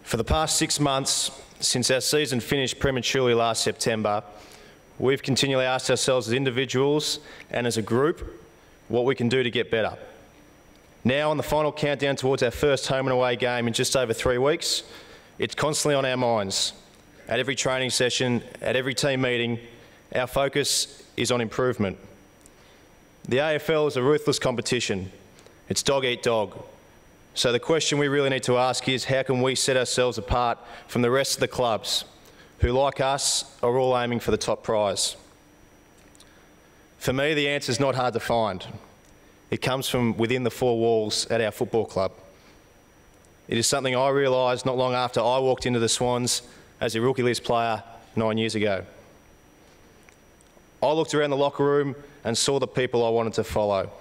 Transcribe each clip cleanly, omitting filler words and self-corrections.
For the past 6 months, since our season finished prematurely last September, we've continually asked ourselves as individuals and as a group what we can do to get better. Now, on the final countdown towards our first home and away game in just over 3 weeks, it's constantly on our minds. At every training session, at every team meeting, our focus is on improvement. The AFL is a ruthless competition. It's dog eat dog. So the question we really need to ask is, how can we set ourselves apart from the rest of the clubs who, like us, are all aiming for the top prize? For me, the answer is not hard to find. It comes from within the four walls at our football club. It is something I realised not long after I walked into the Swans as a rookie list player 9 years ago. I looked around the locker room and saw the people I wanted to follow.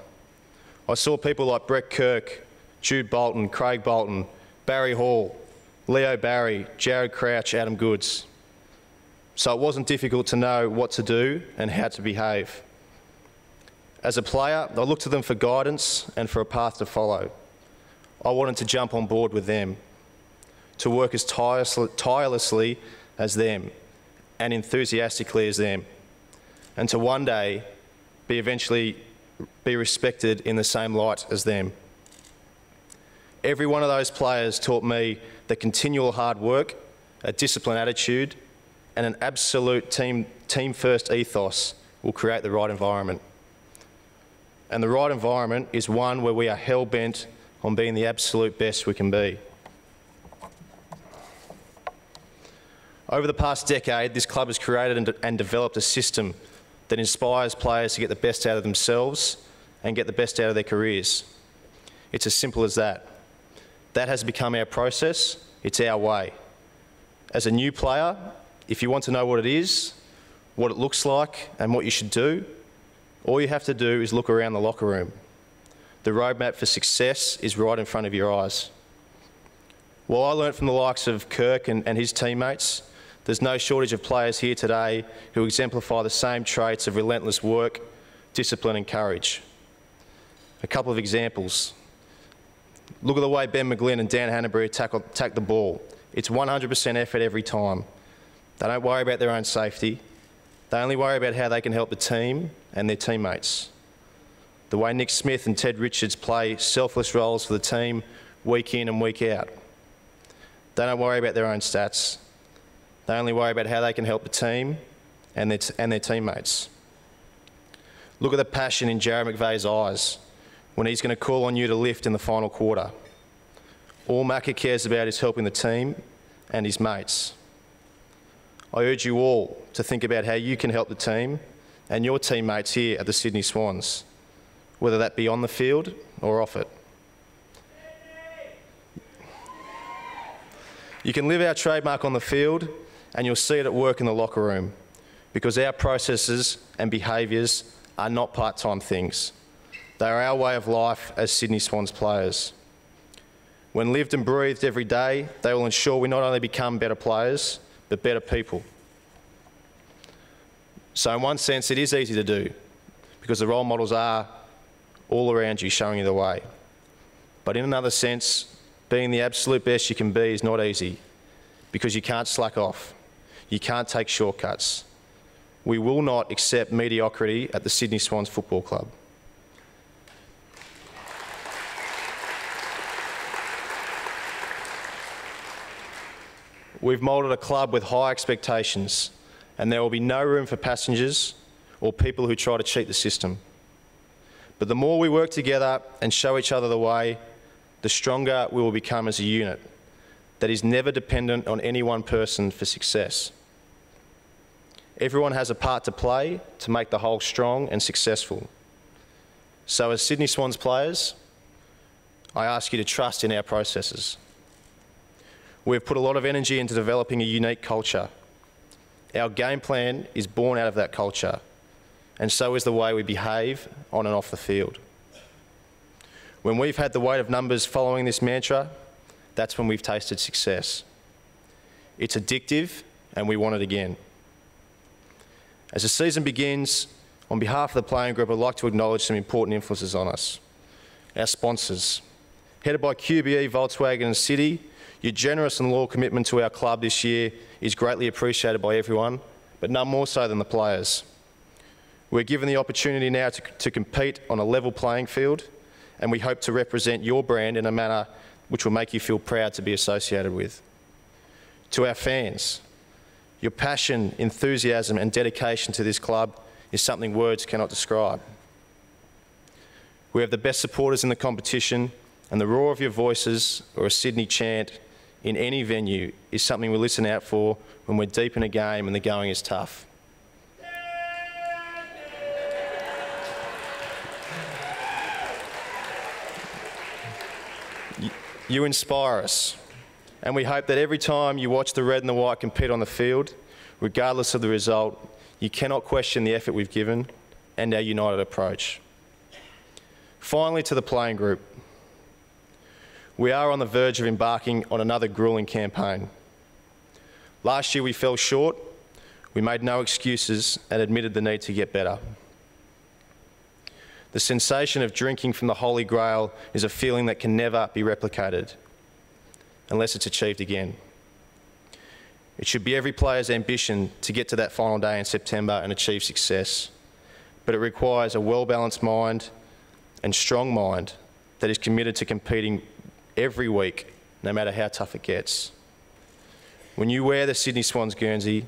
I saw people like Brett Kirk, Jude Bolton, Craig Bolton, Barry Hall, Leo Barry, Jared Crouch, Adam Goods. So it wasn't difficult to know what to do and how to behave. As a player, I looked to them for guidance and for a path to follow. I wanted to jump on board with them, to work as tirelessly as them and enthusiastically as them, and to one day eventually be respected in the same light as them. Every one of those players taught me that continual hard work, a disciplined attitude, and an absolute team-first ethos will create the right environment. And the right environment is one where we are hell-bent on being the absolute best we can be. Over the past decade, this club has created and developed a system that inspires players to get the best out of themselves and get the best out of their careers. It's as simple as that. That has become our process. It's our way. As a new player, if you want to know what it is, what it looks like, and what you should do, all you have to do is look around the locker room. The roadmap for success is right in front of your eyes. While I learnt from the likes of Kirk and his teammates, there's no shortage of players here today who exemplify the same traits of relentless work, discipline and courage. A couple of examples. Look at the way Ben McGlynn and Dan Hannabury attack the ball. It's 100% effort every time. They don't worry about their own safety. They only worry about how they can help the team and their teammates. The way Nick Smith and Ted Richards play selfless roles for the team week in and week out. They don't worry about their own stats. They only worry about how they can help the team and their teammates. Look at the passion in Jarrad McVeigh's eyes when he's going to call on you to lift in the final quarter. All Macca cares about is helping the team and his mates. I urge you all to think about how you can help the team and your teammates here at the Sydney Swans, whether that be on the field or off it. You can live our trademark on the field and you'll see it at work in the locker room, because our processes and behaviours are not part-time things. They are our way of life as Sydney Swans players. When lived and breathed every day, they will ensure we not only become better players, but better people. So in one sense, it is easy to do, because the role models are all around you, showing you the way. But in another sense, being the absolute best you can be is not easy, because you can't slack off. You can't take shortcuts. We will not accept mediocrity at the Sydney Swans Football Club. We've moulded a club with high expectations, and there will be no room for passengers or people who try to cheat the system. But the more we work together and show each other the way, the stronger we will become as a unit that is never dependent on any one person for success. Everyone has a part to play to make the whole strong and successful. So as Sydney Swans players, I ask you to trust in our processes. We've put a lot of energy into developing a unique culture. Our game plan is born out of that culture, and so is the way we behave on and off the field. When we've had the weight of numbers following this mantra, that's when we've tasted success. It's addictive, and we want it again. As the season begins, on behalf of the playing group, I'd like to acknowledge some important influences on us. Our sponsors. Headed by QBE, Volkswagen and City, Your generous and loyal commitment to our club this year is greatly appreciated by everyone, but none more so than the players. We're given the opportunity now to compete on a level playing field, and we hope to represent your brand in a manner which will make you feel proud to be associated with. To our fans, your passion, enthusiasm and dedication to this club is something words cannot describe. We have the best supporters in the competition, and the roar of your voices or a Sydney chant in any venue is something we listen out for when we're deep in a game and the going is tough. You inspire us, and we hope that every time you watch the red and the white compete on the field, regardless of the result, you cannot question the effort we've given and our united approach. Finally, to the playing group. We are on the verge of embarking on another gruelling campaign. Last year we fell short, we made no excuses and admitted the need to get better. The sensation of drinking from the Holy Grail is a feeling that can never be replicated unless it's achieved again. It should be every player's ambition to get to that final day in September and achieve success, but it requires a well-balanced mind and strong mind that is committed to competing every week, no matter how tough it gets. When you wear the Sydney Swans Guernsey,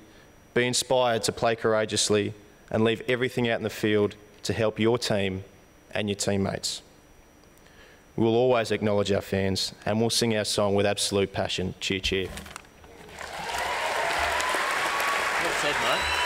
be inspired to play courageously and leave everything out in the field to help your team and your teammates. We will always acknowledge our fans and we'll sing our song with absolute passion. Cheer, cheer. Well said, mate.